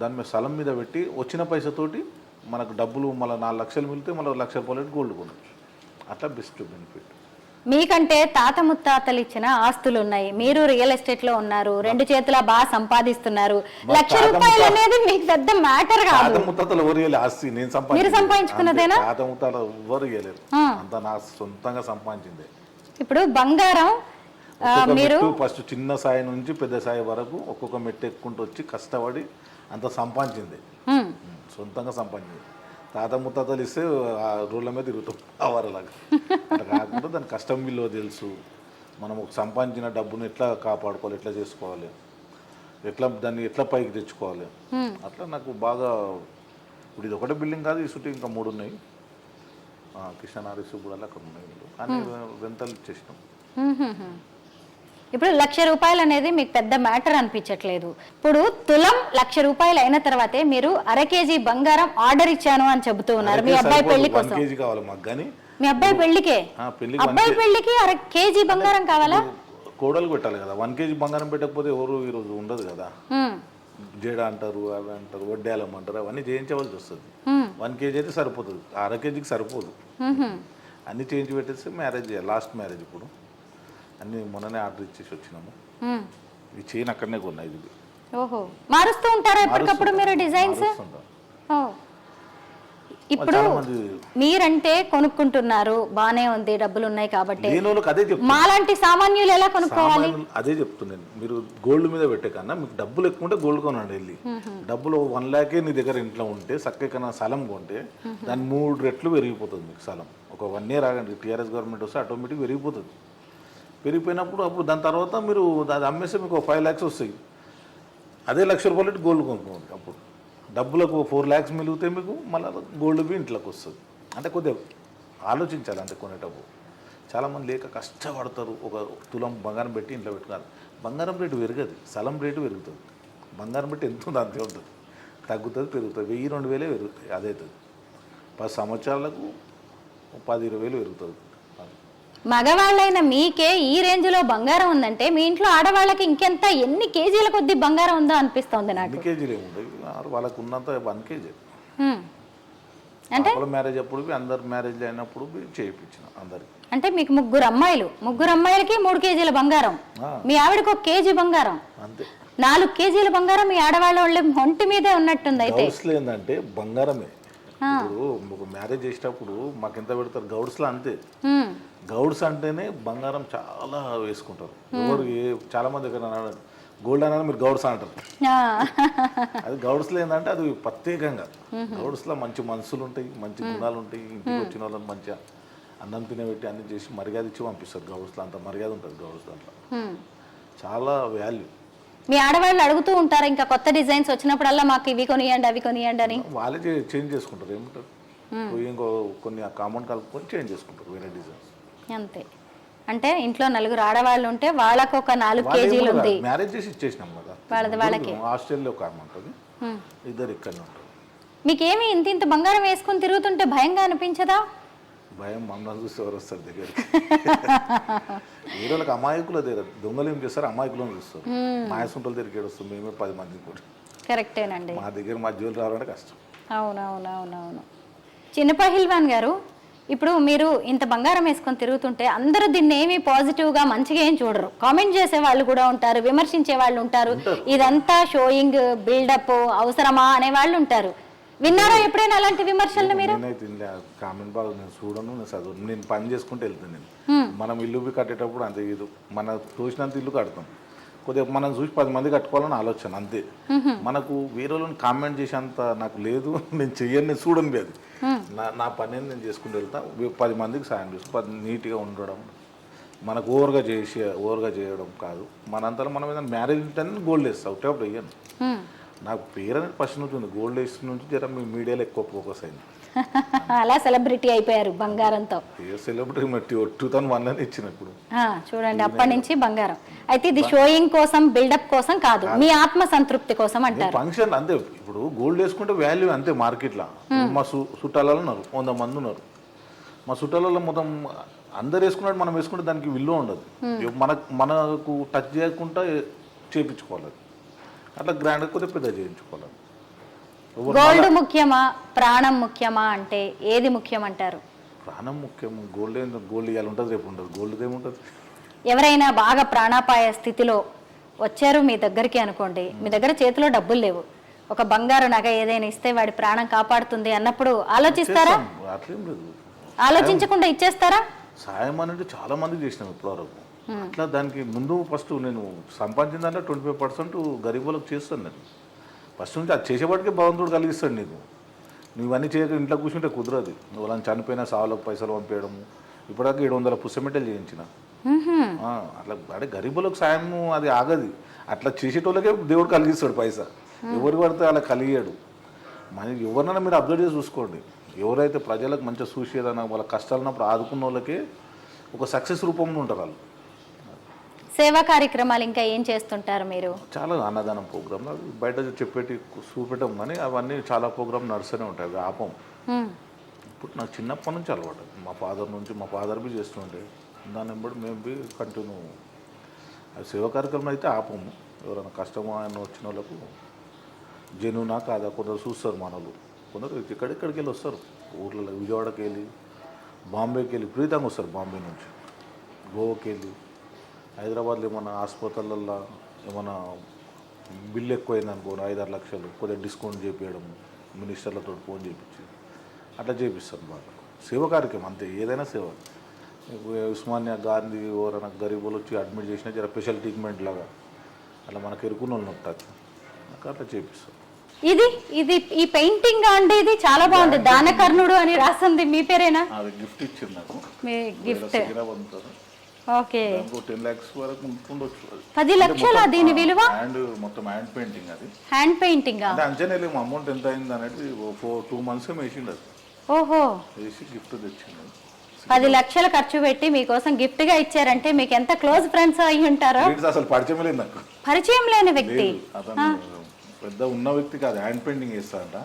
దాని మీద స్థలం మీద పెట్టి వచ్చిన పైసతోటి మనకు డబ్బులు మళ్ళీ 4 లక్షలు మిగిలితే మళ్ళీ 1 లక్ష రూపాయలు గోల్డ్ కొనవచ్చు. అట్లా బెస్ట్ బెనిఫిట్. మీకంటే తాత ముత్తాతలు ఇచ్చిన ఆస్తులు ఉన్నాయి, మీరు రియల్ ఎస్టేట్ లో ఉన్నారు, 2 చేతుల బాగా సంపాదిస్తున్నారు. 1 లక్ష రూపాయలు అనేది మీకు పెద్ద మ్యాటర్ కాదు. తాత ముత్తాతలు ఎవరు ఇవ్వలేదు ఆస్తి, నేను మీరు సంపాదించుకున్నదేనా? తాత ముత్తాతలు ఎవరు ఇవ్వలేదు, అంతా నా సొంతంగా సంపాదించిందే. ఇప్పుడు బంగారం మీరు ఫస్ట్ చిన్న సాయి నుంచి పెద్ద సాయి వరకు ఒక్కొక్క మెట్టు ఎక్కుంటూ వచ్చి కష్టపడి అంత సంపాదించింది, సొంతంగా సంపాదించింది. తాత ముత్తాతలు ఇస్తే ఆ రోడ్ల మీద తిరుగుతాం అవరలాగా. అట్లా కాకుండా దాని కష్టం విలువ తెలుసు. మనం ఒక సంపాదించిన డబ్బును ఎట్లా కాపాడుకోవాలి, ఎట్లా చేసుకోవాలి, దాన్ని ఎట్లా పైకి తెచ్చుకోవాలి. అట్లా నాకు బాగా ఇప్పుడు ఇది ఒకటే బిల్డింగ్ కాదు, ఈ చుట్టూ ఇంకా 3 ఉన్నాయి. కిషన్ కూడా అక్కడ ఉన్నాయి, కానీ రెంతలు ఇచ్చేసినాం. ఇప్పుడు 1 లక్ష రూపాయలు అనేది మీకు పెద్ద మ్యాటర్ అనిపించట్లేదు. ఇప్పుడు తులం 1 లక్ష రూపాయలు అయిన తర్వాతే మీరు 1/2 కేజీ బంగారం ఆర్డర్ ఇచ్చాను అని చెబుతూ ఉన్నారు. మీ అబ్బాయి పెళ్లి కోసం కావాలి మాకు, కానీ మీ అబ్బాయి పెళ్లికే అబ్బాయి పెళ్లికి 1/2 కేజీ బంగారం కావాలా? కోడలు పెట్టాలి కదా. 1 కేజీ బంగారం పెట్టకపోతే ఎవరు ఈరోజు ఉండదు కదా. జేడ అంటారు, అవి అంటారు, వడ్డేలం అంటారు, అవన్నీ చేయించవలసి వస్తుంది. 1 కేజీ అయితే సరిపోతుంది, 1/2 కేజీకి సరిపోదు. అన్నీ చేయించి పెట్టేస్తే మ్యారేజ్ చేయాలి. లాస్ట్ మ్యారేజ్ ఇప్పుడు అన్నీ మొన్ననే ఆర్డర్ ఇచ్చేసి వచ్చినాము. ఈ చైన్ అక్కడనే కొన్నా. ఇది ఓహో, మారుస్తూ ఉంటారా ఎప్పటికప్పుడు మీరు డిజైన్స్? ఇప్పుడు మీరంటే కొనుక్కుంటున్నారు, బానే ఉంది, డబ్బులు ఉన్నాయి కాబట్టి. మాలాంటి సామాన్యులు ఎలా కొనుక్కోవాలి? అదే చెప్తున్నాను. మీరు గోల్డ్ మీద పెట్టే కన్నా మీకు డబ్బులు ఎక్కువ ఉంటే గోల్డ్ కొనండి. వెళ్ళి డబ్బులు 1 లాఖే నీ దగ్గర ఇంట్లో ఉంటే చక్కగా స్థలం కొంటే దాన్ని 3 రెట్లు పెరిగిపోతుంది మీకు స్థలం. ఒక 1 ఇయర్ ఆగండి, టీఆర్ఎస్ గవర్నమెంట్ వస్తే ఆటోమేటిక్ పెరిగిపోతుంది. పెరిగిపోయినప్పుడు అప్పుడు దాని తర్వాత మీరు అది అమ్మేస్తే మీకు 5 lakhs వస్తాయి. అదే 1 లక్ష రూపాయలు గోల్డ్ కొనుక్కోండి. అప్పుడు డబ్బులకు 4 lakhs మిగిలితే మీకు మళ్ళీ గోల్డ్ బి ఇంట్లోకి వస్తుంది. అంటే కొద్దిగా ఆలోచించాలి. అంటే కొనేటప్పుడు చాలామంది లేక కష్టపడతారు. ఒక తులం బంగారం పెట్టి ఇంట్లో పెట్టుకున్నారు. బంగారం రేటు పెరగదు, స్థలం రేటు పెరుగుతుంది. బంగారం పెట్టి ఎంత ఉంది అంతే ఉంటుంది, తగ్గుతుంది, పెరుగుతుంది. 1000-2000 పెరుగుతాయి. అదే అవుతుంది. 10 సంవత్సరాలకు 10-20 పెరుగుతుంది. మగవాళ్ళైన మీకే ఈ రేంజ్ లో బంగారం ఉందంటే మీ ఇంట్లో ఆడవాళ్ళకి ఇంకెంత, ఎన్ని కేజీల కొద్ది బంగారం ఉందో అనిపిస్తుంది నాకు. 1 కేజీలు ఏముంటాయి వాళ్ళకు ఉన్నంత 1 కేజీ. అంటే మ్యారేజ్ అప్పుడు అందరు మ్యారేజ్ అయినప్పుడు చేయించిన అందరికి. అంటే మీకు 3 అమ్మాయిలు, 3 అమ్మాయిలకి 3 కేజీల బంగారం, మీ ఆవిడకి 1 కేజీ బంగారం, అంతే 4 కేజీల బంగారం మీ ఆడవాళ్ళ ఒంటి మీదే ఉన్నట్టుంది. అయితే ఏంటంటే బంగారమే. ఇప్పుడు ఒక మ్యారేజ్ చేసేటప్పుడు మాకు ఎంత పెడతారు గౌడ్స్లో, అంతే. గౌడ్స్ అంటేనే బంగారం చాలా వేసుకుంటారు. ఎవరు చాలా మంది గోల్డ్ అన్నా మీరు గౌడ్స్ అంటారు. అది గౌడ్స్లో ఏంటంటే అది ప్రత్యేకంగా గౌడ్స్లో మంచి మనసులు ఉంటాయి, మంచి గుణాలు ఉంటాయి. ఇంటికి వచ్చిన వాళ్ళని మంచిగా అన్నం తినబెట్టి అన్ని చేసి మర్యాద ఇచ్చి పంపిస్తారు. గౌడ్స్లో అంత మర్యాద ఉంటుంది. గౌడ్స్ దాంట్లో చాలా వాల్యూ. మీ ఆడవాళ్ళు అడుగుతూ ఉంటారు ఇంకా కొత్త డిజైన్స్ వచ్చినప్పుడల్లా మాకు ఇవి కొనియండి అవి కొనియండి అని? వాళ్ళే చేంజ్ చేసుకుంటారు. ఏమంటారు, ఇంకో కొన్ని కామన్ కలుపుకొని చేంజ్ చేసుకుంటారు వేరే డిజైన్స్, అంతే. అంటే ఇంట్లో 4 ఆడవాళ్ళు ఉంటే వాళ్ళకు ఒక 4 కేజీలు ఉంది. మ్యారేజ్ చేసి ఇచ్చేసినాం కదా. వాళ్ళది వాళ్ళకి. హాస్టల్లో ఒక ఆమె ఉంటుంది, ఇద్దరు ఇక్కడనే ఉంటారు. మీకేమి ఇంత ఇంత బంగారం వేసుకుని తిరుగుతుంటే భయంగా అనిపించదా? భయం మమ్మల్ని చూస్తే ఎవరు వస్తారు దగ్గరికి. వేరే వాళ్ళకి అమాయకులు దగ్గర దొంగలు ఏం చేస్తారు, అమాయకులను చూస్తారు. మాయసుంటల దగ్గరికి వస్తుంది, మేమే 10 మంది కూడా. కరెక్టేనండి. మా దగ్గర మా జ్యువెల్ రావాలంటే కష్టం. అవునవునవునవును. చిన్న పహిల్వాన్ గారు, ఇప్పుడు మీరు ఇంత బంగారం వేసుకొని తిరుగుతుంటే అందరూ దీన్ని ఏమీ పాజిటివ్గా మంచిగా ఏం చూడరు. కామెంట్ చేసే వాళ్ళు కూడా ఉంటారు, విమర్శించే వాళ్ళు ఉంటారు. ఇదంతా షోయింగ్, బిల్డప్, అవసరమా అనే వాళ్ళు ఉంటారు. విన్నారా ఎప్పుడైనా అలాంటి విమర్శలను మీరు? నేనైతే కామెంట్ బాగా నేను చూడను, నేను చదువు, నేను పని చేసుకుంటే వెళ్తాను. నేను మనం ఇల్లు కట్టేటప్పుడు అంతే, ఇది మన చూసినంత ఇల్లు కడతాం. కొద్దిగా మనం చూసి 10 మంది కట్టుకోవాలని ఆలోచన అంతే. మనకు వేరే వాళ్ళని కామెంట్ చేసేంత నాకు లేదు, నేను చెయ్యను, నేను చూడను లేదు. నా పని నేను చేసుకుంటూ వెళ్తా. 10 మందికి సాయం చేస్తాం, 10 నీట్గా ఉండడం, మనకు ఓవర్గా చేయడం కాదు. మనంతా మనం ఏదైనా మ్యారేజ్ ఉంటేనే గోల్డ్ వేస్తాం, ఒకటే వెయ్యను. నాకు పేరు అనేది ఫస్ట్ నుంచి ఉంది, గోల్డ్ వేస్ట్ నుంచి జర మీ మీడియాలో ఎక్కువ ఫోకస్ అయింది. అలా సెలబ్రిటీ అయిపోయారు బంగారంతో. సెలబ్రిటీ 2001లోనే ఇచ్చినప్పుడు చూడండి, అప్పటి నుంచి బంగారం. అయితే ఇది షోయింగ్ కోసం, బిల్డప్ కోసం కాదు, మీ ఆత్మ సంతృప్తి కోసం అంటారు. ఫంక్షన్ అంతే. ఇప్పుడు గోల్డ్ వేసుకుంటే వాల్యూ అంతే మార్కెట్లో. మా చుట్టాలలో ఉన్నారు 100 మంది ఉన్నారు. మా చుట్టాలలో మొత్తం అందరు వేసుకున్నట్టు మనం వేసుకుంటే దానికి విలువ ఉండదు. మనకు టచ్ చేయకుండా చేయించుకోవాలి, అట్లా గ్రాండ్ కొద్దిగా పెద్ద చేయించుకోవాలి. గోల్డ్ ముఖ్యమా, ప్రాణం ముఖ్యమా అంటే ఏది ముఖ్యం అంటారు? ప్రాణం ముఖ్యం. గోల్డ్ గోల్డ్ ఇవాళ ఉంటుంది, రేపు ఉండదు. గోల్డ్ ఏముంటుంది? ఎవరైనా బాగా ప్రాణాపాయ స్థితిలో వచ్చారు మీ దగ్గరికి అనుకోండి, మీ దగ్గర చేతిలో డబ్బులు లేవు, ఒక బంగారు నగ ఏదైనా ఇస్తే వాడి ప్రాణం కాపాడుతుంది అన్నప్పుడు ఆలోచిస్తారా? అట్లేం లేదు, ఆలోచించకుండా ఇచ్చేస్తారా? సాయం అనేది చాలా మంది చేసినాం ఇప్పటివరకు. అట్లా దానికి ముందు ఫస్ట్ నేను సంపాదించిన దాంట్లో 25% గరీబులకు చేస్తాను. నేను ఫస్ట్ నుంచి అది చేసేవాడికే భగవంతుడు కలిగిస్తాడు. నీకు నువ్వన్నీ చేయక ఇంట్లో కూర్చుంటే కుదరదు. నువ్వు వాళ్ళని చనిపోయినా సావులకు పైసలు పంపేయడము. ఇప్పటిదాకా 700 పుస్తమెట్టలు చేయించిన. అట్లా అంటే గరీబులకు సాయం అది ఆగది. అట్లా చేసేటోళ్ళకే దేవుడు కలిగిస్తాడు పైసా. ఎవరు పడితే అలా కలిగాడు. మన ఎవరినైనా మీరు అబ్జర్వ్ చేసి చూసుకోండి. ఎవరైతే ప్రజలకు మంచిగా చూసేదన్నా వాళ్ళ కష్టాలున్నప్పుడు ఆదుకున్న వాళ్ళకే ఒక సక్సెస్ రూపంలో ఉంటారు వాళ్ళు. సేవా కార్యక్రమాలు ఇంకా ఏం చేస్తుంటారు మీరు? చాలా అన్నదానం ప్రోగ్రాంలు బయట చెప్పేటి చూపెట్టం, కానీ అవన్నీ చాలా ప్రోగ్రామ్ నడుస్తూనే ఉంటాయి, అవి ఆపం. ఇప్పుడు నాకు చిన్నప్పటి నుంచి అలవాటు, మా ఫాదర్ బి చేస్తుంటే దాన్ని బట్టి మేము బి కంటిన్యూ. అవి సేవా కార్యక్రమం అయితే ఆపము. ఎవరైనా కష్టమో ఆయన వచ్చిన వాళ్ళకు జనునా కాదా కొందరు చూస్తారు, మనలు కొందరు ఎక్కడికి వెళ్ళి వస్తారు. ఊర్లలో విజయవాడకి వెళ్ళి, బాంబేకి వెళ్ళి విపరీతంగా వస్తారు. బాంబే నుంచి గోవాకి వెళ్ళి, హైదరాబాద్లో ఏమన్నా హాస్పిటల్లో ఏమన్నా బిల్లు ఎక్కువైంది అనుకో, 5-6 లక్షలు కొద్దిగా డిస్కౌంట్ చేపించడం, మినిస్టర్లతో ఫోన్ చేయించి అట్లా చేపిస్తాను. బాగా సేవ కార్యక్రమం అంతే, ఏదైనా సేవ. ఉస్మానియా గాంధీ ఎవరైనా గరీబులు వచ్చి అడ్మిట్ చేసినా జర స్పెషల్ ట్రీట్మెంట్ లాగా అలా మనకు ఎరుకున్న వాళ్ళు ఉంటుంది, అట్లా చేపిస్తాం. ఇది ఈ పెయింటింగ్ అంటే ఇది చాలా బాగుంది. దానకర్ణుడు అని రాసింది మీ పేరేనా? అది గిఫ్ట్ ఇచ్చింది నాకు. మీ గిఫ్ట్. ఓకే, 10 lakhs వరకు ఉండొచ్చు. 10 లక్షల దీని విలువ? మొత్తం హ్యాండ్ పెయింటింగ్. అది హ్యాండ్ పెయింటింగ్. అంటే అంచనా అమౌంట్ ఎంత అయింది అనేది 2 months వేసిండు. అది ఓహో, వేసి గిఫ్ట్ తెచ్చింది. 10 లక్షలు ఖర్చు పెట్టి మీకోసం గిఫ్ట్ గా ఇచ్చారంటే మీకు ఎంత క్లోజ్ ఫ్రెండ్స్ అయి ఉంటారో. అసలు పరిచయం లేదు నాకు, పరిచయం లేని వ్యక్తి. పెద్ద ఉన్న వ్యక్తి కాదు, హ్యాండ్ పెయింటింగ్ చేస్తాడంట.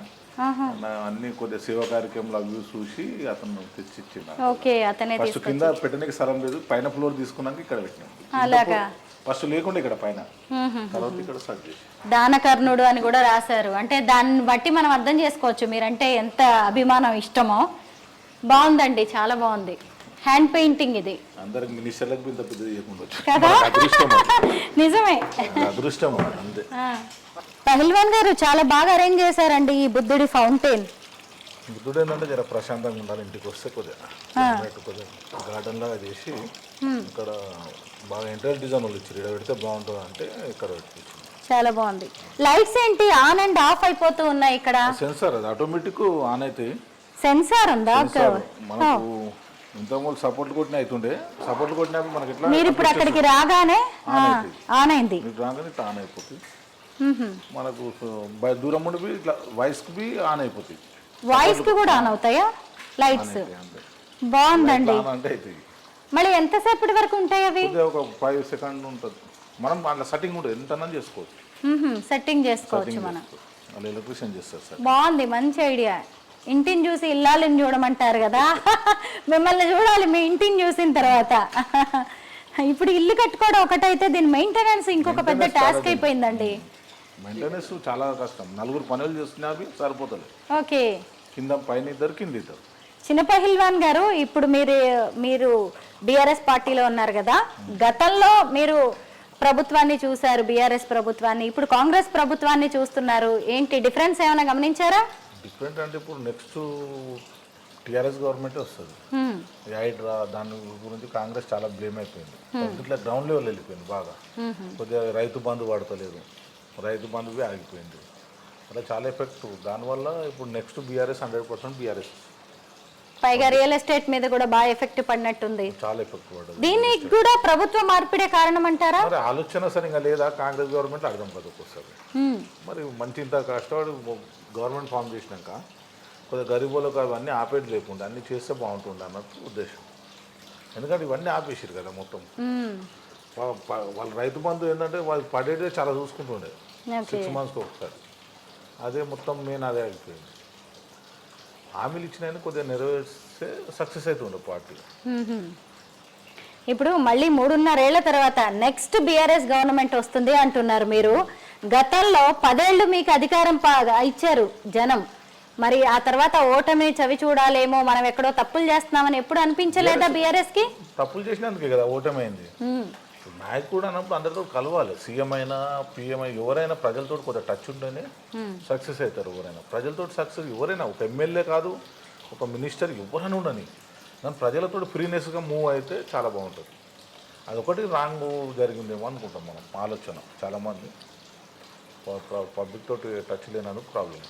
అన్ని కొద్దిగా సేవా కార్యక్రమాలు అవి చూసి అతను తెచ్చిచ్చిండు. ఓకే, అతనే ఫస్ట్ కింద పెట్టడానికి స్థలం లేదు, పైన ఫ్లోర్ తీసుకున్నాక ఇక్కడ పెట్టినాం. అలాగా ఫస్ట్ లేకుండా ఇక్కడ పైన, తర్వాత ఇక్కడ స్టార్ట్ చేసి దానకర్ణుడు అని కూడా రాశారు. అంటే దాన్ని బట్టి మనం అర్థం చేసుకోవచ్చు మీరంటే ఎంత అభిమానం, ఇష్టమో. బాగుందండి, చాలా బాగుంది. హ్యాండ్ పెయింటింగ్ ఇది. అందరికి మినిస్టర్లకు ఇంత పెద్దది చేయకుండా కదా, నిజమే, అదృష్టం అంతే. పహిల్వాన్ గారు చాలా బాగా అరేంజ్ చేశారండి ఈ బుద్ధుడి ఫౌంటైన్. బుద్ధుడు ఏంటంటే జర ప్రశాంతంగా ఉండాలి. ఇంటికి వస్తే కొద్దిగా గార్డెన్ లాగా చేసి ఇక్కడ బాగా ఇంటీరియర్ డిజైన్ వాళ్ళు ఇచ్చారు. ఇక్కడ పెడితే బాగుంటుంది అంటే ఇక్కడ పెట్టి చాలా బాగుంది. లైట్స్ ఏంటి ఆన్ అండ్ ఆఫ్ అయిపోతూ ఉన్నాయి ఇక్కడ? సెన్సార్, అది ఆటోమేటిక్ ఆన్ అవుతాయి. సెన్సార్ ఉందా? మనకు ఇంతకుముందు సపోర్ట్లు కొట్టిన అవుతుండే, సపోర్ట్లు కొట్టినప్పుడు మనకి ఎట్లా మీరు ఇప్పుడు అక్కడికి రాగానే ఆన్ అయింది, రాగానే ఇట్లా ఆన్ అయిపోతుంది. మనకు దూరం ఉండి ఇట్లా వాయిస్ కి ఆన్ అయిపోతాయి. వాయిస్ కి కూడా ఆన్ అవుతాయా లైట్స్? బాగుందండి. మళ్ళీ ఎంతసేపటి వరకు ఉంటాయి అవి? ఒక 5 seconds ఉంటుంది. మనం అట్లా సెట్టింగ్ ఉంటుంది, ఎంత చేసుకోవచ్చు. సెట్టింగ్ చేసుకోవచ్చు మనం. వాళ్ళు ఎలక్ట్రీషియన్ చేస్తారు సార్. బాగుంది, మంచి ఐడియా. ఇంటిని చూసి ఇల్లాలని చూడమంటారు కదా, మిమ్మల్ని చూడాలి మీ ఇంటిని చూసిన తర్వాత. ఇప్పుడు ఇల్లు కట్టుకోవడం ఒకటైతే దీని మెయింటెనెన్స్ ఇంకొక పెద్ద టాస్క్ అయిపోయిందండి. మెయింటెనెన్స్ చాలా కష్టం, 4 పనులు చేస్తున్నా అవి సరిపోతుంది. ఓకే, కింద పైన ఇద్దరు కింద ఇద్దరు. చిన్న పహిల్వాన్ గారు, ఇప్పుడు మీరు బీఆర్ఎస్ పార్టీలో ఉన్నారు కదా, గతంలో మీరు ప్రభుత్వాన్ని చూశారు, బీఆర్ఎస్ ప్రభుత్వాన్ని, ఇప్పుడు కాంగ్రెస్ ప్రభుత్వాన్ని చూస్తున్నారు, ఏంటి డిఫరెన్స్ ఏమైనా గమనించారా? డిఫరెంట్ అంటే ఇప్పుడు నెక్స్ట్ టీఆర్ఎస్ గవర్నమెంట్ వస్తుంది. హైడ్రా దాని గురించి కాంగ్రెస్ చాలా బ్లేమ్ అయిపోయింది. ఇట్లా గ్రౌండ్ లెవెల్ వెళ్ళిపోయింది బాగా. కొద్దిగా రైతు బంధు పడతలేదు, రైతు బంధువే ఆగిపోయింది. అలా చాలా ఎఫెక్ట్. దానివల్ల ఇప్పుడు నెక్స్ట్ బీఆర్ఎస్ 100% బీఆర్ఎస్. పైగా రియల్ ఎస్టేట్ మీద కూడా బాగా ఎఫెక్ట్ పడినట్టుంది. చాలా ఎఫెక్ట్ పడదు. దీనికి కూడా ప్రభుత్వ మార్పిడే కారణం అంటారా? మరి ఆలోచన సరిగా లేదా కాంగ్రెస్ గవర్నమెంట్ అర్థం కాదు ఒక్కోసారి. మరి మంచి ఇంత కష్టపడి గవర్నమెంట్ ఫామ్ చేసినాక కొద్దిగా గరీబులకు అవన్నీ ఆపేది లేకుండా అన్ని చేస్తే బాగుంటుండే అన్నట్టు ఉద్దేశం. ఎందుకంటే ఇవన్నీ ఆపేసారు కదా మొత్తం. వాళ్ళ రైతు బంధు ఏంటంటే వాళ్ళు పడేదే చాలా చూసుకుంటుండే 6 monthsకి ఒకసారి. అదే మొత్తం మెయిన్ అదే అయిపోయింది. హామీలు ఇచ్చినా కొద్దిగా నెరవేర్స్తే సక్సెస్ అవుతుండే పార్టీ. ఇప్పుడు మళ్ళీ 3.5 ఏళ్ల తర్వాత నెక్స్ట్ బీఆర్ఎస్ గవర్నమెంట్ వస్తుంది అంటున్నారు మీరు. గతంలో 10 ఏళ్ళు మీకు అధికారం ఇచ్చారు జనం, మరి ఆ తర్వాత ఓటమి చవి చూడాలేమో, మనం ఎక్కడో తప్పులు చేస్తున్నామని ఎప్పుడు అనిపించలేదా బీఆర్ఎస్ కి? తప్పులు చేసినందుకే కదా ఓటమైంది. నాయకుడు అన్నప్పుడు అందరితో కలవాలి. సీఎం అయినా పిఎం అయినా ఎవరైనా ప్రజలతో కొద్దిగా టచ్ ఉంటేనే సక్సెస్ అవుతారు. ఎవరైనా ప్రజలతో సక్సెస్, ఎవరైనా ఒక ఎమ్మెల్యే కాదు, ఒక మినిస్టర్ ఎవరైనా ఉండని, కానీ ప్రజలతో ఫ్రీనెస్గా మూవ్ అయితే చాలా బాగుంటుంది. అదొకటి రాంగ్ జరిగిందేమో అనుకుంటాం మనం. ఆలోచన చాలామంది పబ్లిక్ తోటి టచ్ లేనందుకు ప్రాబ్లం.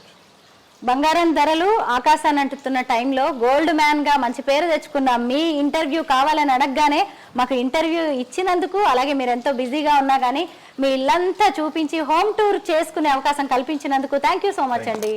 బంగారం ధరలు ఆకాశాన్ని అంటుతున్న టైంలో గోల్డ్ మ్యాన్ గా మంచి పేరు తెచ్చుకున్న మీ ఇంటర్వ్యూ కావాలని అడగగానే మాకు ఇంటర్వ్యూ ఇచ్చినందుకు, అలాగే మీరు ఎంతో బిజీగా ఉన్నా కానీ మీ ఇల్లంతా చూపించి హోమ్ టూర్ చేసుకునే అవకాశం కల్పించినందుకు థ్యాంక్ యూ సో మచ్ అండి.